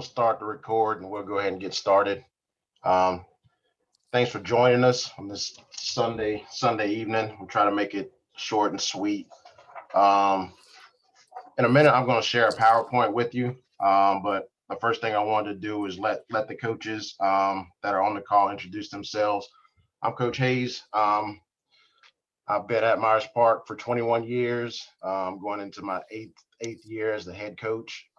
start the record and we'll go ahead and get started. Um, Thanks for joining us on this Sunday evening. I'm trying to make it short and sweet. Um, in a minute, I'm going to share a PowerPoint with you. But the first thing I wanted to do is let the coaches that are on the call introduce themselves. I'm Coach Hayes. I've been at Myers Park for 21 years, going into my eighth year as the head coach.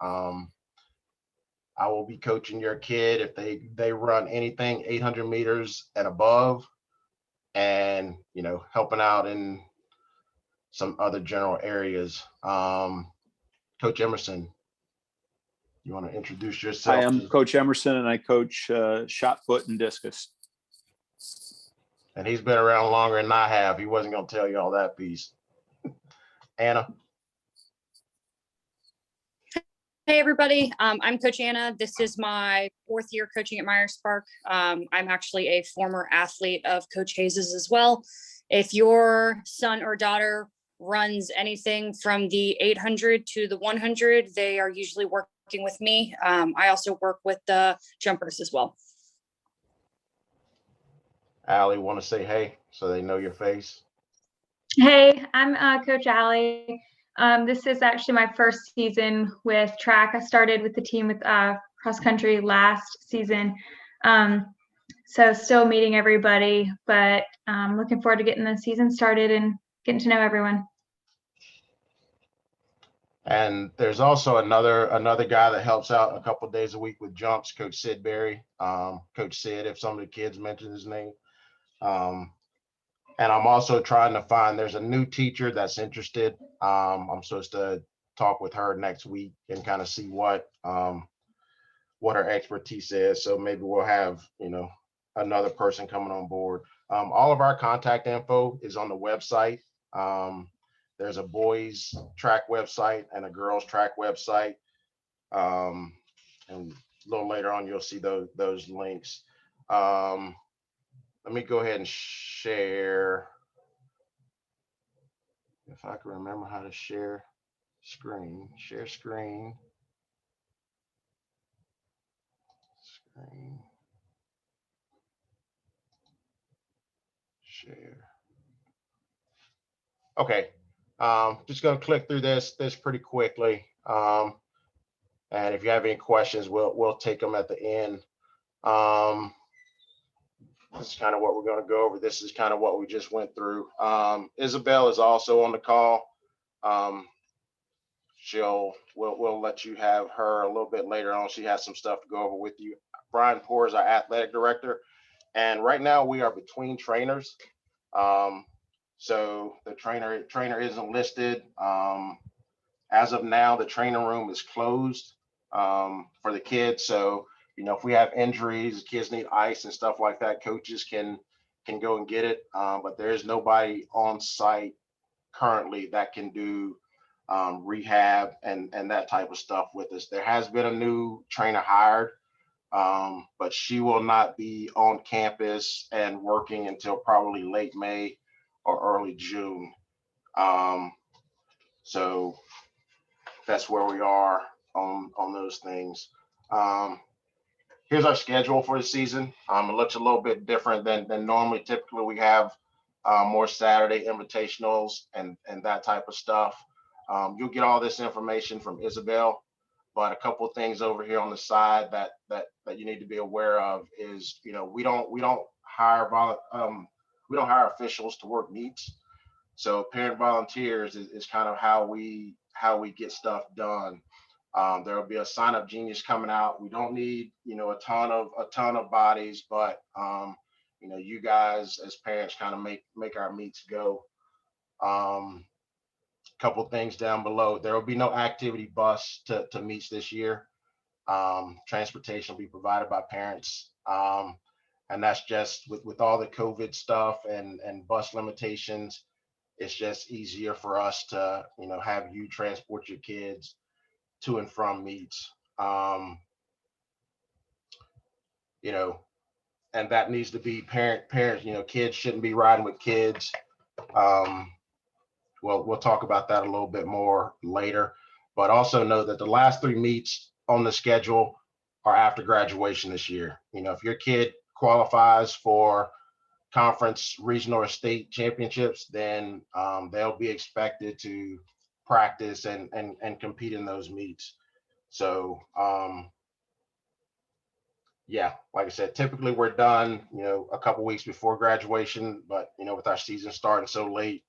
I will be coaching your kid if they run anything 800 meters and above, and helping out in some other general areas. Coach Emerson, you want to introduce yourself? Hi, I'm Coach Emerson, and I coach shot put and discus. And he's been around longer than I have. He wasn't going to tell you all that piece. Anna. Hey everybody, I'm Coach Anna. This is my 4th year coaching at Myers Park. I'm actually a former athlete of Coach Hayes's as well. If your son or daughter runs anything from the 800 to the 100, they are usually working with me. I also work with the jumpers as well. Allie, want to say hey so they know your face? Hey, I'm Coach Allie. This is actually my first season with track. I started with the team with cross country last season. So still meeting everybody, but looking forward to getting the season started and getting to know everyone. And there's also another guy that helps out a couple of days a week with jumps, Coach Sid Berry. Coach Sid, if some of the kids mention his name. And I'm also trying to find, there's a new teacher that's interested. I'm supposed to talk with her next week and kind of see what her expertise is. So maybe we'll have, another person coming on board. All of our contact info is on the website. There's a boys track website and a girls track website. And a little later on, you'll see those links. Let me go ahead and share. If I can remember how to share screen. Share screen. Share. Okay. Just going to click through this pretty quickly. And if you have any questions, we'll take them at the end. This is kind of what we're going to go over. This is kind of what we just went through. Isabel is also on the call. We'll let you have her a little bit later on. She has some stuff to go over with you. Brian Poor is our athletic director. And right now we are between trainers. So the trainer isn't listed. As of now, the training room is closed for the kids. So if we have injuries, kids need ice and stuff like that, coaches can go and get it. But there is nobody on site currently that can do rehab and that type of stuff with us. There has been a new trainer hired, but she will not be on campus and working until probably late May or early June. So that's where we are on those things. Here's our schedule for the season. It looks a little bit different than normally. Typically, we have more Saturday invitationals and that type of stuff. You'll get all this information from Isabel, but a couple of things over here on the side that you need to be aware of is, we don't hire officials to work meets. So parent volunteers is kind of how we get stuff done. There will be a sign up genius coming out. We don't need, a ton of bodies, but you guys as parents kind of make our meets go. Couple things down below. There will be no activity bus to meets this year. Transportation will be provided by parents. And that's just with all the COVID stuff and bus limitations. It's just easier for us to, have you transport your kids to and from meets. And that needs to be parents, kids shouldn't be riding with kids. We'll talk about that a little bit more later, but also know that the last 3 meets on the schedule are after graduation this year. You know, if your kid qualifies for conference, regional, or state championships, then they'll be expected to practice and compete in those meets. So yeah, like I said, typically we're done, you know, a couple weeks before graduation, but you know, with our season starting so late,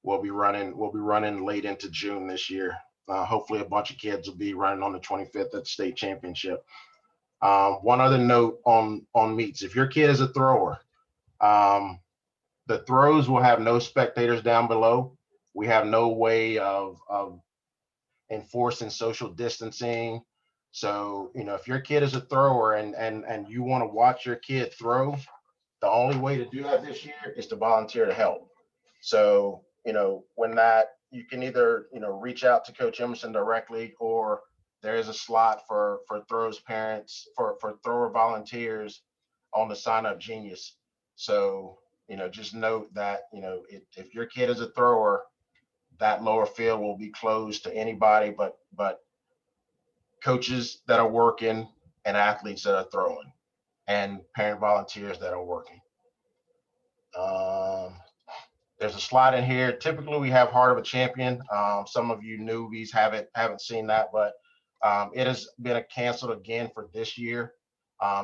we'll be running late into June this year. Hopefully a bunch of kids will be running on the 25th at the state championship. One other note on meets: if your kid is a thrower, the throws will have no spectators down below. We have no way of enforcing social distancing. So, you know, if your kid is a thrower and you want to watch your kid throw, the only way to do that this year is to volunteer to help. So, you know, when that, you can either, you know, reach out to Coach Emerson directly, or there is a slot for throws parents, for thrower volunteers on the Sign Up Genius. So, you know, just note that, you know, if your kid is a thrower, that lower field will be closed to anybody but coaches that are working and athletes that are throwing and parent volunteers that are working. There's a slide in here. Typically we have Heart of a Champion. Some of you newbies haven't seen that, but it has been canceled again for this year.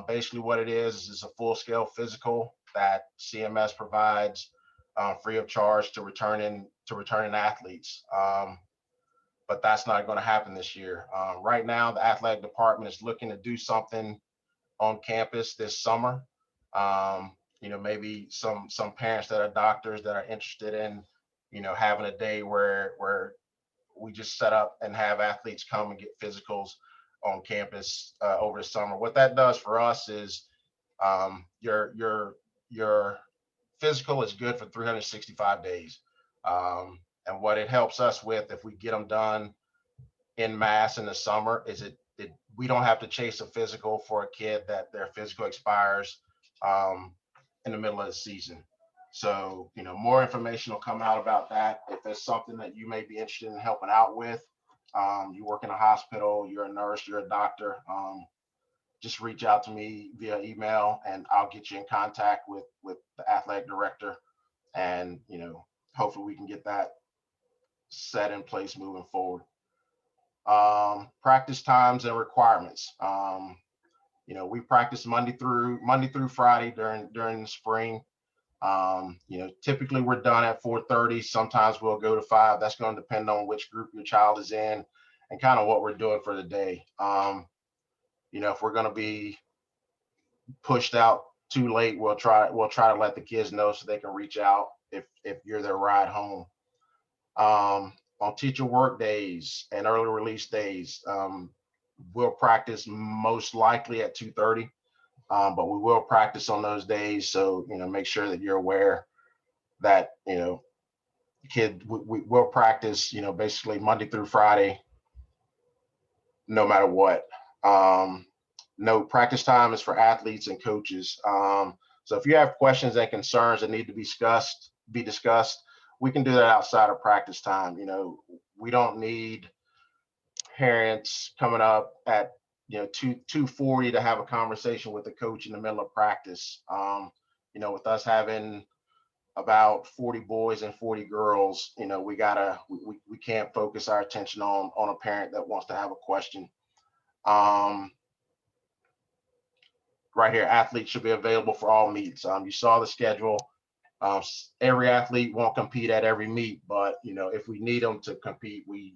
Basically what it is a full-scale physical that CMS provides free of charge to returning athletes. But that's not going to happen this year. Right now, the athletic department is looking to do something on campus this summer. You know, maybe some parents that are doctors that are interested in, you know, having a day where we just set up and have athletes come and get physicals on campus over the summer. What that does for us is your physical is good for 365 days. And what it helps us with, if we get them done in mass in the summer, is we don't have to chase a physical for a kid that their physical expires in the middle of the season. So, you know, more information will come out about that. If there's something that you may be interested in helping out with, you work in a hospital, you're a nurse, you're a doctor, just reach out to me via email and I'll get you in contact with the athletic director. And, you know, hopefully we can get that set in place moving forward. Practice times and requirements. You know, we practice Monday through Friday during the spring. You know, typically we're done at 4:30. Sometimes we'll go to 5. That's going to depend on which group your child is in and kind of what we're doing for the day. You know, if we're going to be pushed out too late, we'll try to let the kids know so they can reach out if you're their ride home. On teacher work days and early release days, we'll practice most likely at 2:30, but we will practice on those days. So, you know, make sure that you're aware that, you know, we will practice, you know, basically Monday through Friday, no matter what. No practice time is for athletes and coaches. So if you have questions and concerns that need to be discussed, we can do that outside of practice time. You know, we don't need parents coming up at, you know, 2:40 to have a conversation with the coach in the middle of practice. You know, with us having about 40 boys and 40 girls, you know, we can't focus our attention on a parent that wants to have a question. Right here, athletes should be available for all meets. You saw the schedule. Every athlete won't compete at every meet, but, you know, if we need them to compete, we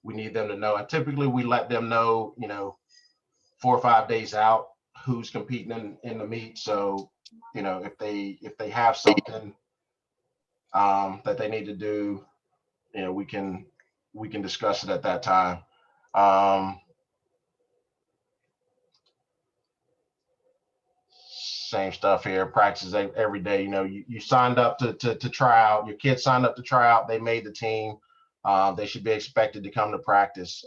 need them to know. And typically we let them know, you know, 4 or 5 days out who's competing in the meet. So, you know, if they have something that they need to do, you know, we can discuss it at that time. Same stuff here. Practice every day. You know, you signed up to try out. Your kids signed up to try out. They made the team. They should be expected to come to practice.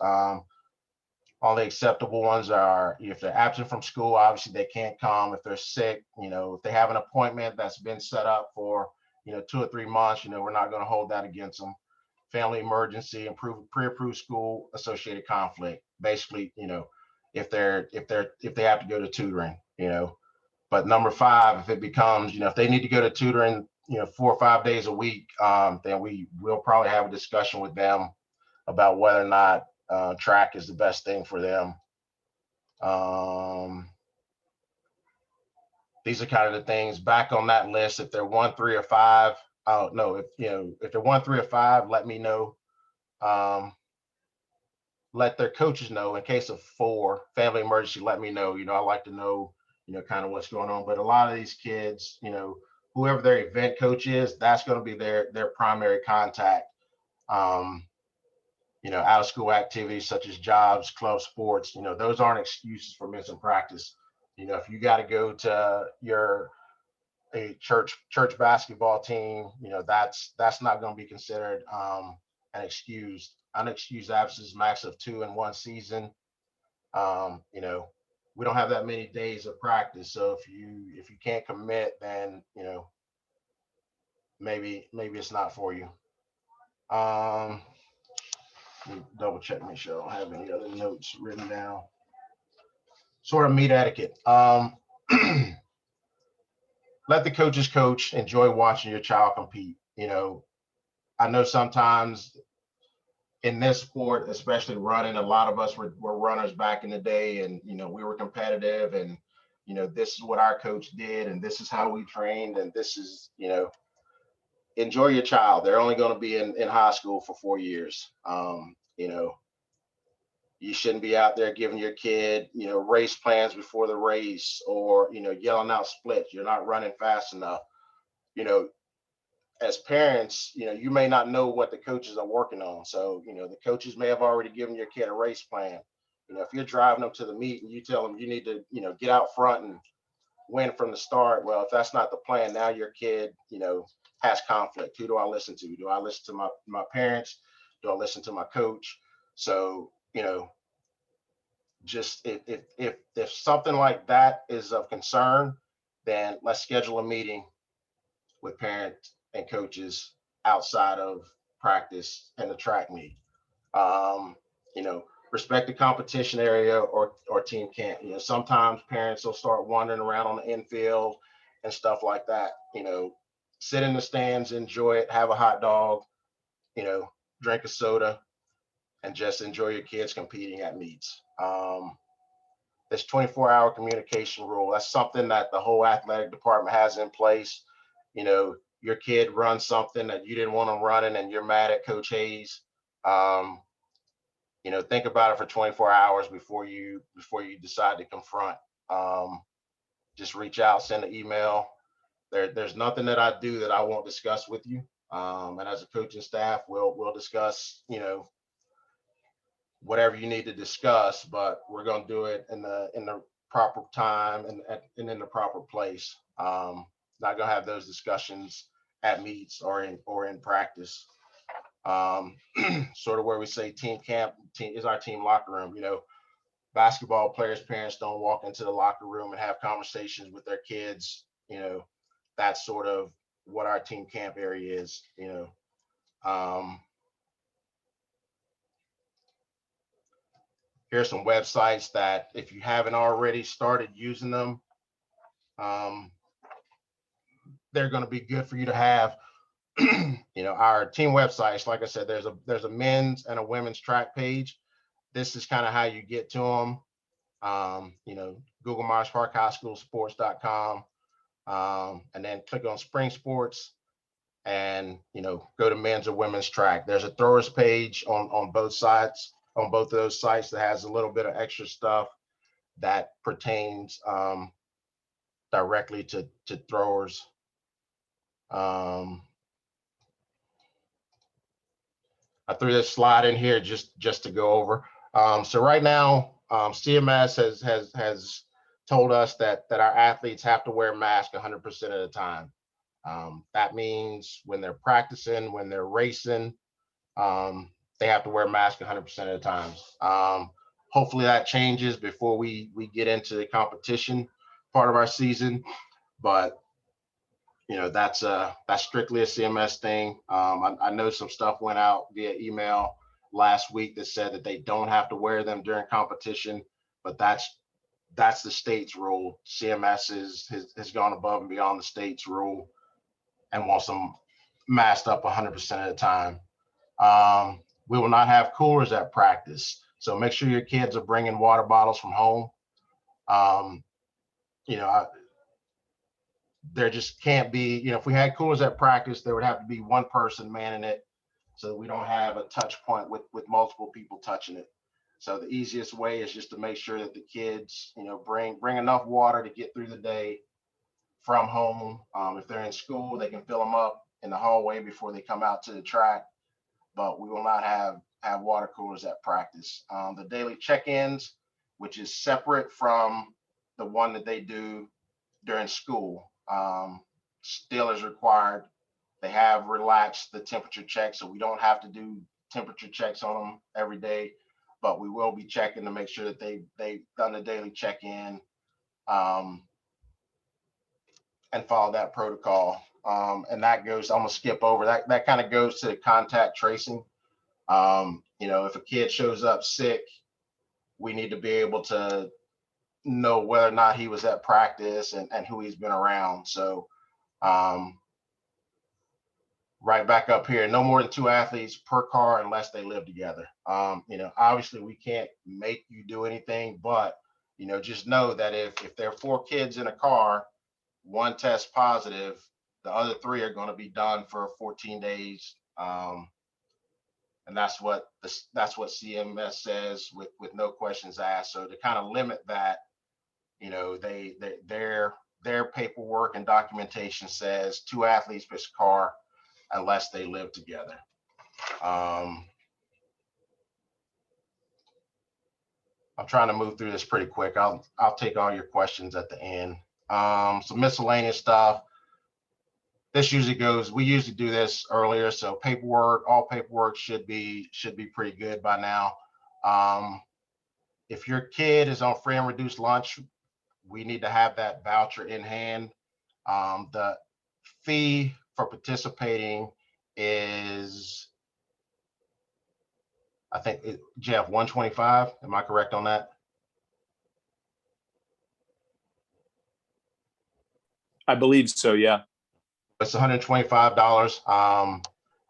Only acceptable ones are if they're absent from school, obviously they can't come. If they're sick, you know, if they have an appointment that's been set up for, you know, 2 or 3 months, you know, we're not going to hold that against them. Family emergency, pre-approved school associated conflict. Basically, you know, if they have to go to tutoring, But number 5, if it becomes, if they need to go to tutoring, 4 or 5 days a week, then we'll probably have a discussion with them about whether or not track is the best thing for them. These are kind of the things back on that list. If they're 1, 3, or 5, I don't know. If they're 1, 3, or 5, let me know. Let their coaches know. In case of 4, family emergency, let me know. I like to know, kind of what's going on. But a lot of these kids, whoever their event coach is, that's going to be their primary contact. Out of school activities such as jobs, club sports, those aren't excuses for missing practice. If you got to go to a church basketball team, that's not going to be considered an excuse. Unexcused absence, max of 2 in one season. We don't have that many days of practice, so if you can't commit, then maybe it's not for you. Let me double check, make sure I don't have any other notes written down. Sort of meet etiquette. Let the coaches coach. Enjoy watching your child compete. I know sometimes in this sport, especially running, a lot of us were runners back in the day, and we were competitive, and this is what our coach did, and this is how we trained, and this is enjoy your child. They're only going to be in high school for 4 years. You shouldn't be out there giving your kid race plans before the race, or yelling out splits. You're not running fast enough. As parents, you may not know what the coaches are working on. So, the coaches may have already given your kid a race plan. If you're driving them to the meet and you tell them you need to, get out front and win from the start. Well, if that's not the plan, now your kid, has conflict. Who do I listen to? Do I listen to my parents? Do I listen to my coach? So, just if something like that is of concern, then let's schedule a meeting with parents and coaches outside of practice and the track meet. Respect the competition area or team camp. Sometimes parents will start wandering around on the infield and stuff like that. Sit in the stands, enjoy it, have a hot dog, drink a soda, and just enjoy your kids competing at meets. This 24-hour communication rule, that's something that the whole athletic department has in place. Your kid runs something that you didn't want them running and you're mad at Coach Hayes. Think about it for 24 hours before you decide to confront. Just reach out, send an email. There's nothing that I do that I won't discuss with you. And as a coaching staff, we'll discuss, whatever you need to discuss, but we're going to do it in the proper time and in the proper place. Not going to have those discussions at meets or in practice. Sort of where we say team camp is our team locker room. Basketball players' parents don't walk into the locker room and have conversations with their kids. That's sort of what our team camp area is. Here's some websites that if you haven't already started using them, they're going to be good for you to have. Our team websites, like I said, there's a men's and a women's track page. This is kind of how you get to them. Google Myers Park High School sports.com, and then click on spring sports and, go to men's or women's track. There's a throwers page on both sides, on both of those sites, that has a little bit of extra stuff that pertains directly to throwers. I threw this slide in here just to go over. So right now, CMS has told us that our athletes have to wear masks 100% of the time. That means when they're practicing, when they're racing, they have to wear masks 100% of the time. Hopefully that changes before we get into the competition part of our season, but that's strictly a CMS thing. I know some stuff went out via email last week that said that they don't have to wear them during competition, but that's the state's rule. CMS has gone above and beyond the state's rule and wants them masked up 100% of the time. We will not have coolers at practice, so make sure your kids are bringing water bottles from home. There just can't be, if we had coolers at practice, there would have to be one person manning it, so that we don't have a touch point with multiple people touching it. So the easiest way is just to make sure that the kids, bring enough water to get through the day from home. If they're in school, they can fill them up in the hallway before they come out to the track, but we will not have water coolers at practice. The daily check-ins, which is separate from the one that they do during school, still is required. They have relaxed the temperature check, so we don't have to do temperature checks on them every day, but we will be checking to make sure that they've done the daily check-in and follow that protocol. And that goes, I'm gonna skip over that kind of goes to contact tracing. If a kid shows up sick, we need to be able to know whether or not he was at practice and who he's been around. So right back up here, no more than 2 athletes per car unless they live together. Obviously we can't make you do anything, but just know that if there are 4 kids in a car, 1 tests positive, the other 3 are going to be done for 14 days. And that's what CMS says with no questions asked. So to kind of limit that, their paperwork and documentation says 2 athletes per car unless they live together. I'm trying to move through this pretty quick. I'll take all your questions at the end. Some miscellaneous stuff. This usually goes, we usually do this earlier, so all paperwork should be pretty good by now. If your kid is on free and reduced lunch, we need to have that voucher in hand. The fee for participating is, I think, Jeff, $125. Am I correct on that? I believe so, yeah. It's $125.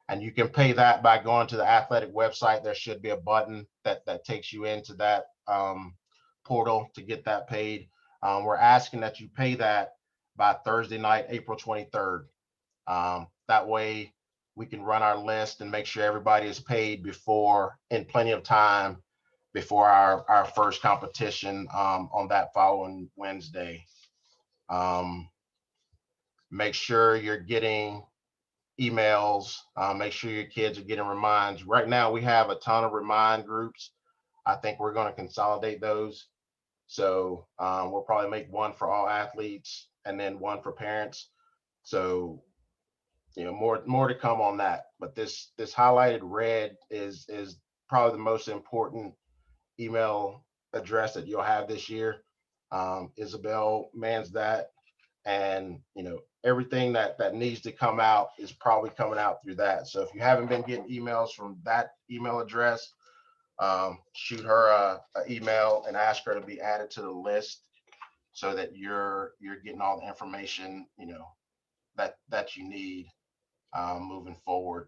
And you can pay that by going to the athletic website. There should be a button that takes you into that portal to get that paid. We're asking that you pay that by Thursday night, April 23rd. That way we can run our list and make sure everybody is paid in plenty of time before our first competition on that following Wednesday. Make sure you're getting emails, make sure your kids are getting reminds. Right now we have a ton of remind groups. I think we're going to consolidate those. So we'll probably make one for all athletes and then one for parents. So more to come on that. But this highlighted red is probably the most important email address that you'll have this year. Isabel mans that, and everything that needs to come out is probably coming out through that. So if you haven't been getting emails from that email address, shoot her a email and ask her to be added to the list so that you're getting all the information that you need moving forward.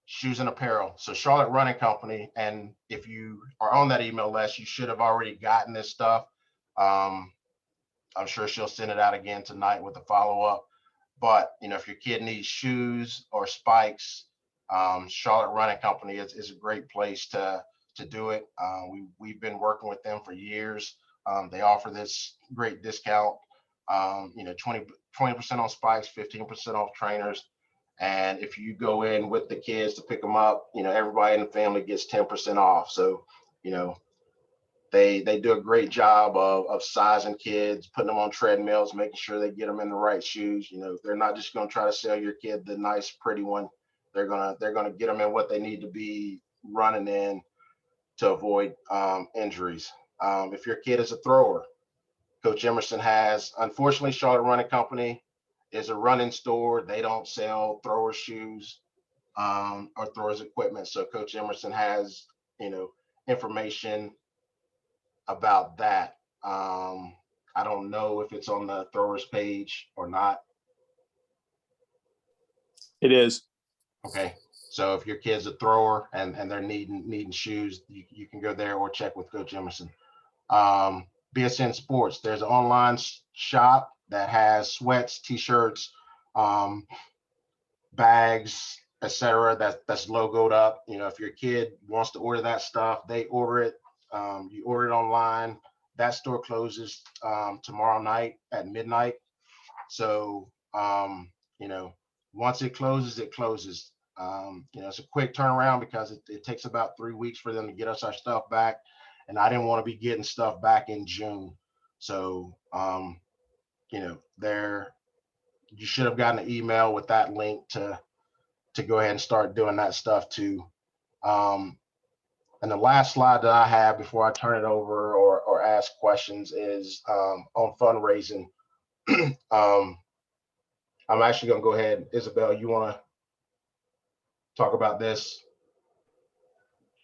Shoes and apparel. So Charlotte Running Company, and if you are on that email list, you should have already gotten this stuff. I'm sure she'll send it out again tonight with a follow-up. But if your kid needs shoes or spikes, Charlotte Running Company is a great place to do it. We've been working with them for years. They offer this great discount, 20% on spikes, 15% off trainers. And if you go in with the kids to pick them up, everybody in the family gets 10% off. So, they do a great job of sizing kids, putting them on treadmills, making sure they get them in the right shoes. They're not just going to try to sell your kid the nice, pretty one. They're gonna get them in what they need to be running in to avoid injuries. If your kid is a thrower, Coach Emerson has, unfortunately, Charlotte Running Company is a running store. They don't sell thrower shoes or throwers equipment. So Coach Emerson has, information about that. I don't know if it's on the throwers page or not. It is. Okay, so if your kid's a thrower and they're needing shoes, you can go there or check with Coach Emerson. BSN Sports, there's an online shop that has sweats, t-shirts, bags, etc. That's logoed up. You know, if your kid wants to order that stuff, they order it. You order it online. That store closes tomorrow night at midnight. So you know, once it closes, it closes. You know, it's a quick turnaround because it takes about 3 weeks for them to get us our stuff back. And I didn't want to be getting stuff back in June. So, you know, you should have gotten an email with that link to go ahead and start doing that stuff too. And the last slide that I have before I turn it over or ask questions is on fundraising. I'm actually going to go ahead. Isabel, you want to talk about this?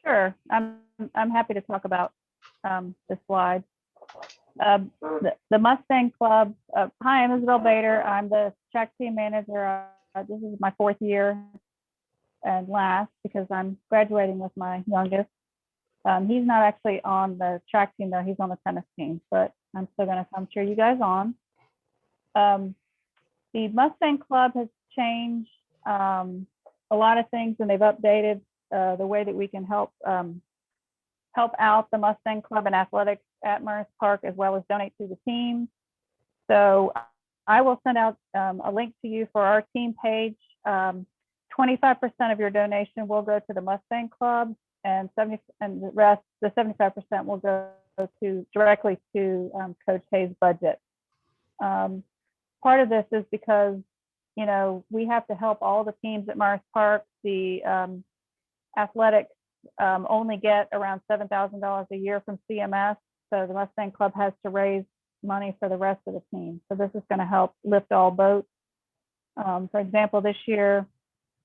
Sure, I'm happy to talk about this slide. The Mustang Club. Hi, I'm Isabel Bader. I'm the track team manager. This is my 4th year and last because I'm graduating with my youngest. He's not actually on the track team though. He's on the tennis team, but I'm still going to come cheer you guys on. The Mustang Club has changed a lot of things, and they've updated the way that we can help out the Mustang Club and athletics at Myers Park, as well as donate to the team. So I will send out a link to you for our team page. 25% of your donation will go to the Mustang Club, and the 75% will go directly to Coach Hayes' budget. Part of this is because, you know, we have to help all the teams at Myers Park. The athletics only get around $7,000 a year from CMS. So the Mustang Club has to raise money for the rest of the team. So this is going to help lift all boats. For example, this year,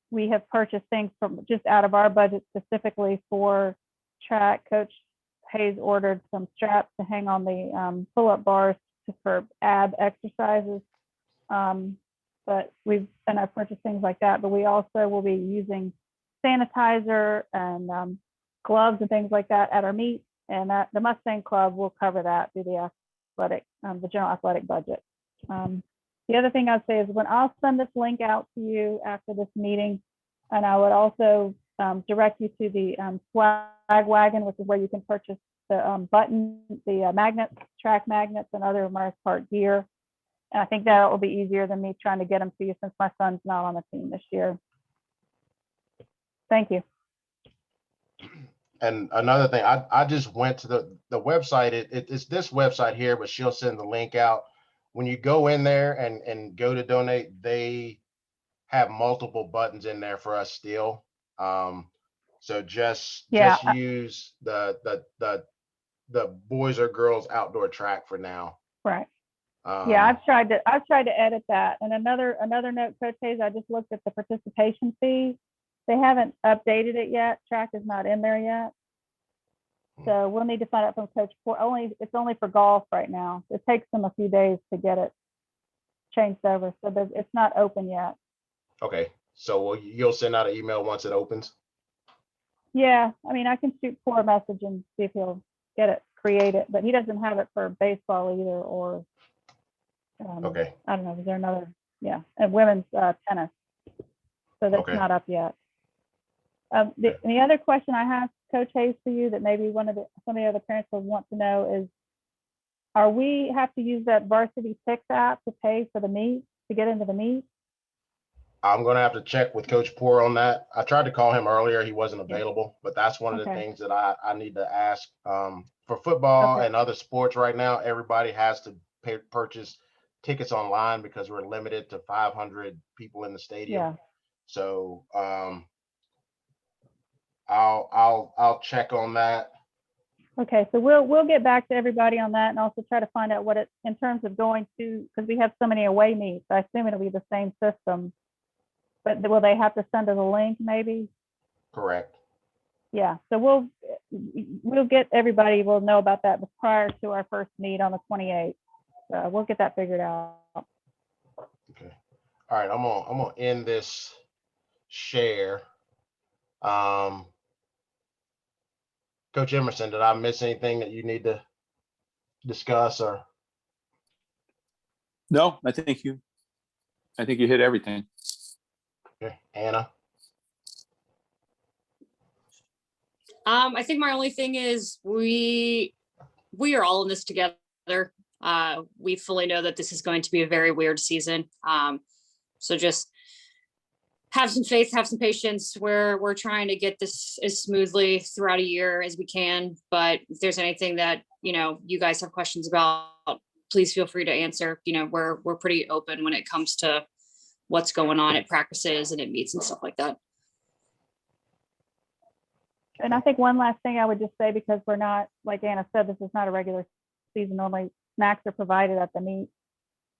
we have purchased things from just out of our budget specifically for track. Coach Hayes ordered some straps to hang on the pull-up bars for ab exercises. But we've done our purchase things like that, but we also will be using sanitizer and gloves and things like that at our meet, and that the Mustang Club will cover that through the general athletic budget. The other thing I'd say is when I'll send this link out to you after this meeting, and I would also direct you to the swag wagon, which is where you can purchase the magnets, track magnets, and other Myers Park gear. And I think that will be easier than me trying to get them to you since my son's not on the team this year. Thank you. And another thing, I just went to the website. It's this website here, but she'll send the link out. When you go in there and go to donate, they have multiple buttons in there for us still. So just use the boys or girls outdoor track for now. Right. Yeah, I've tried to edit that. And another note, Coach Hayes, I just looked at the participation fee. They haven't updated it yet. Track is not in there yet. So we'll need to find out from Coach Poor. It's only for golf right now. It takes them a few days to get it changed over. So it's not open yet. Okay. So you'll send out an email once it opens? Yeah. I mean, I can shoot Poor a message and see if he'll get it, create it. But he doesn't have it for baseball either, or okay. I don't know. Is there another? Yeah. And women's tennis. So that's not up yet. The other question I have, Coach Hayes, for you that maybe some of the other parents will want to know is, are we have to use that Varsity Picks app to pay for the meet, to get into the meet? I'm going to have to check with Coach Poor on that. I tried to call him earlier. He wasn't available, but that's one of the things that I need to ask. For football and other sports right now, everybody has to purchase tickets online because we're limited to 500 people in the stadium. Yeah. So I'll check on that. Okay, so we'll get back to everybody on that, and also try to find out what it, in terms of going to, because we have so many away meets. I assume it'll be the same system, but will they have to send us a link maybe? Correct. yeah, so we'll get everybody, we'll know about that prior to our first meet on the 28th. So we'll get that figured out. Okay. All right, I'm gonna end this share. Coach Emerson, did I miss anything that you need to discuss or? No, I think you hit everything. Okay, Anna? I think my only thing is we are all in this together. We fully know that this is going to be a very weird season. So just have some faith, have some patience. We're trying to get this as smoothly throughout a year as we can. But if there's anything that, you guys have questions about, please feel free to answer. We're pretty open when it comes to what's going on at practices and at meets and stuff like that. And I think one last thing I would just say, because we're not, like Anna said, this is not a regular season. Normally snacks are provided at the meet.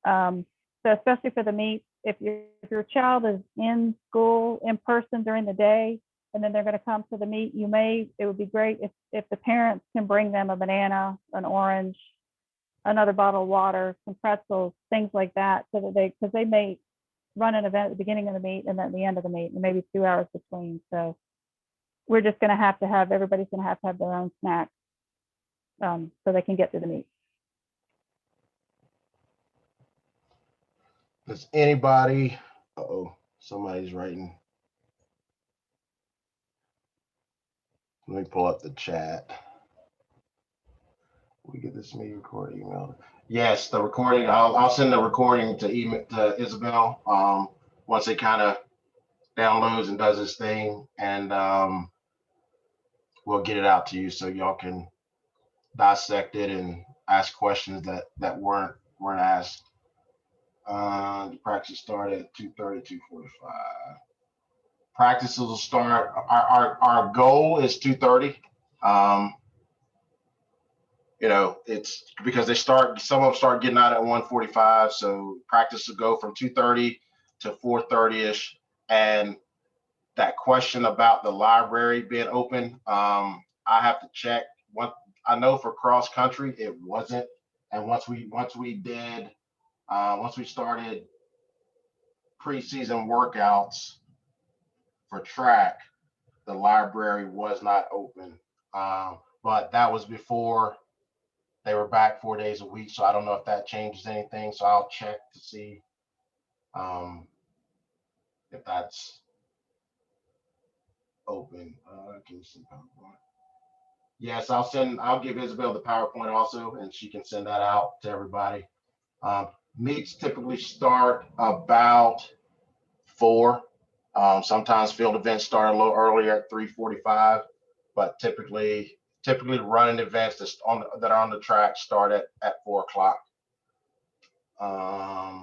So especially for the meet, if your child is in school in person during the day, and then they're going to come to the meet, it would be great if the parents can bring them a banana, an orange, another bottle of water, some pretzels, things like that, so that because they may run an event at the beginning of the meet and then at the end of the meet, and maybe 2 hours between. So we're just going to have everybody's going to have their own snack, so they can get to the meet. Does anybody, somebody's writing. Let me pull up the chat. We get this meeting recording email. Yes, the recording, I'll send the recording to Isabel, once it kind of downloads and does its thing, and we'll get it out to you so y'all can dissect it and ask questions that weren't asked. The practice started at 2:30, 2:45. Practices will start. Our goal is 2:30. It's because some of them start getting out at 1:45. So practice will go from 2:30 to 4:30-ish. And that question about the library being open, I have to check. I know for cross country it wasn't. And once we started preseason workouts for track, the library was not open. But that was before they were back 4 days a week. So I don't know if that changes anything. So I'll check to see if that's open. Can you see PowerPoint? Yes, I'll give Isabel the PowerPoint also, and she can send that out to everybody. Meets typically start about 4. Sometimes field events start a little earlier at 3:45, but typically running events that are on the track start at 4 o'clock. Let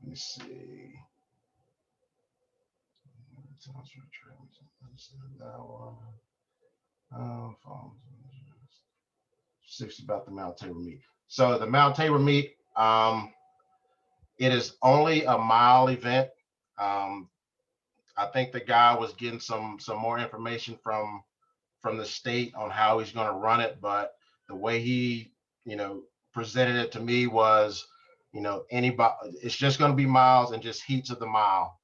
me see. That one. 60 about the Mount Tabor meet. So the Mount Tabor meet, it is only a mile event. I think the guy was getting some more information from the state on how he's going to run it, but the way he presented it to me was anybody, it's just going to be miles and just heats of the mile,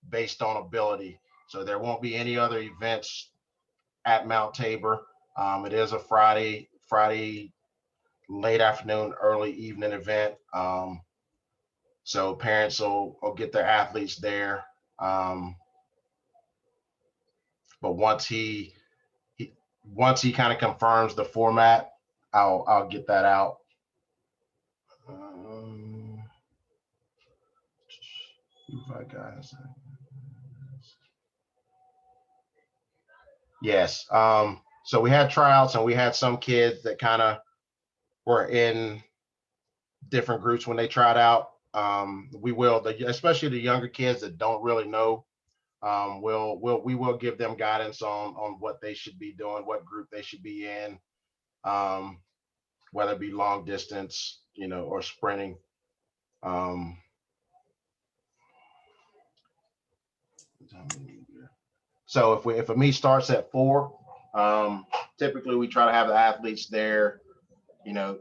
based on ability. So there won't be any other events at Mount Tabor. It is a Friday late afternoon, early evening event. So parents will get their athletes there. But once he kind of confirms the format, I'll get that out. Yes. So we had tryouts and we had some kids that kind of were in different groups when they tried out. We will, especially the younger kids that don't really know, we will give them guidance on what they should be doing, what group they should be in, whether it be long distance, or sprinting. Let So if a meet starts at 4, typically we try to have the athletes there,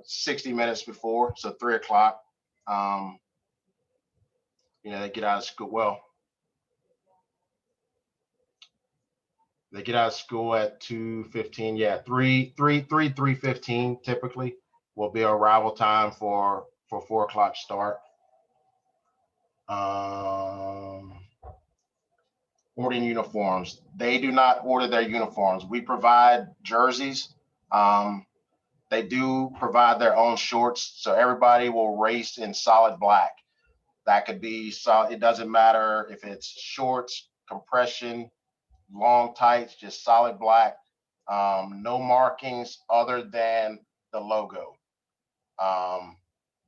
60 minutes before, so 3 o'clock. They get out of school. Well, they get out of school at 2:15. Yeah, 3:15 typically will be arrival time for 4 o'clock start. Ordering uniforms. They do not order their uniforms. We provide jerseys. They do provide their own shorts, so everybody will race in solid black. That could be solid. It doesn't matter if it's shorts, compression, long tights, just solid black. No markings other than the logo.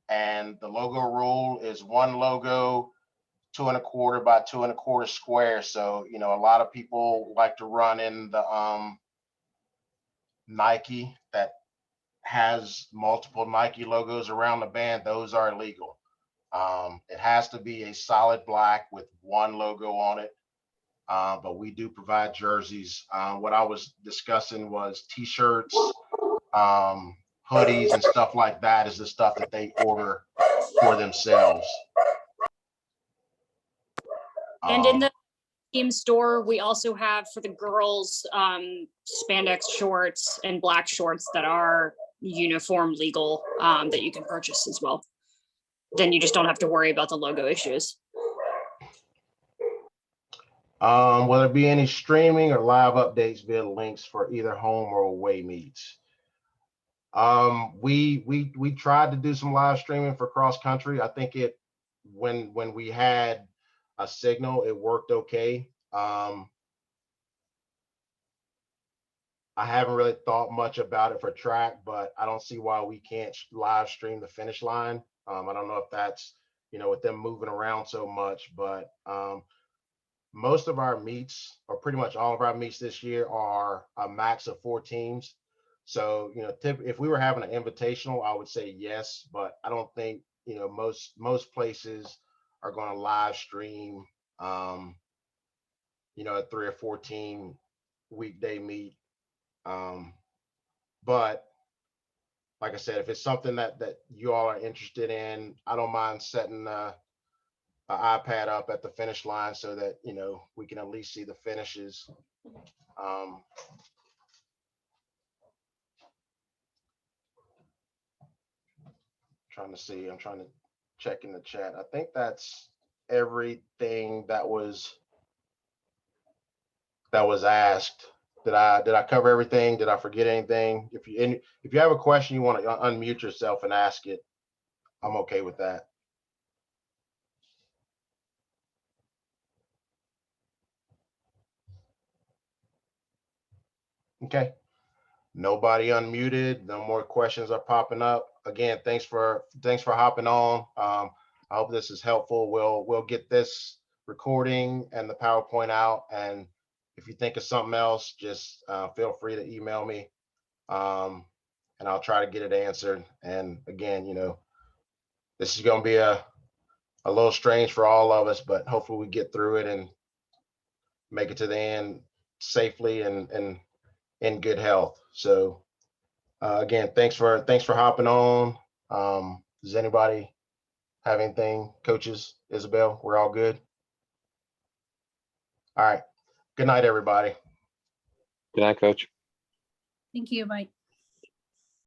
And the logo rule is one logo, 2 1/4 by 2 1/4 square. So, a lot of people like to run in the Nike that has multiple Nike logos around the band. Those are illegal. It has to be a solid black with one logo on it. But we do provide jerseys. What I was discussing was t-shirts, hoodies and stuff like that is the stuff that they order for themselves. And in the team store, we also have for the girls spandex shorts and black shorts that are uniform legal that you can purchase as well. Then you just don't have to worry about the logo issues. Will there be any streaming or live updates via links for either home or away meets? We tried to do some live streaming for cross country. I think when we had a signal, it worked okay. I haven't really thought much about it for track, but I don't see why we can't live stream the finish line. I don't know if that's, with them moving around so much, but most of our meets, or pretty much all of our meets this year, are a max of 4 teams. So, if we were having an invitational, I would say yes, but I don't think, most places are going to live stream, a 3 or 4 team weekday meet. But like I said, if it's something that you all are interested in, I don't mind setting an iPad up at the finish line so that, we can at least see the finishes. I'm trying to check in the chat. I think that's everything that was asked. Did I cover everything? Did I forget anything? If you have a question, you want to unmute yourself and ask it, I'm okay with that. Okay. Nobody unmuted. No more questions are popping up. Again, thanks for hopping on. I hope this is helpful. We'll get this recording and the PowerPoint out. And if you think of something else, just feel free to email me, and I'll try to get it answered. And again, this is going to be a little strange for all of us, but hopefully we get through it and make it to the end safely and in good health. So again, thanks for hopping on. Does anybody have anything? Coaches, Isabel, we're all good. All right. Good night, everybody. Good night, Coach. Thank you, Mike.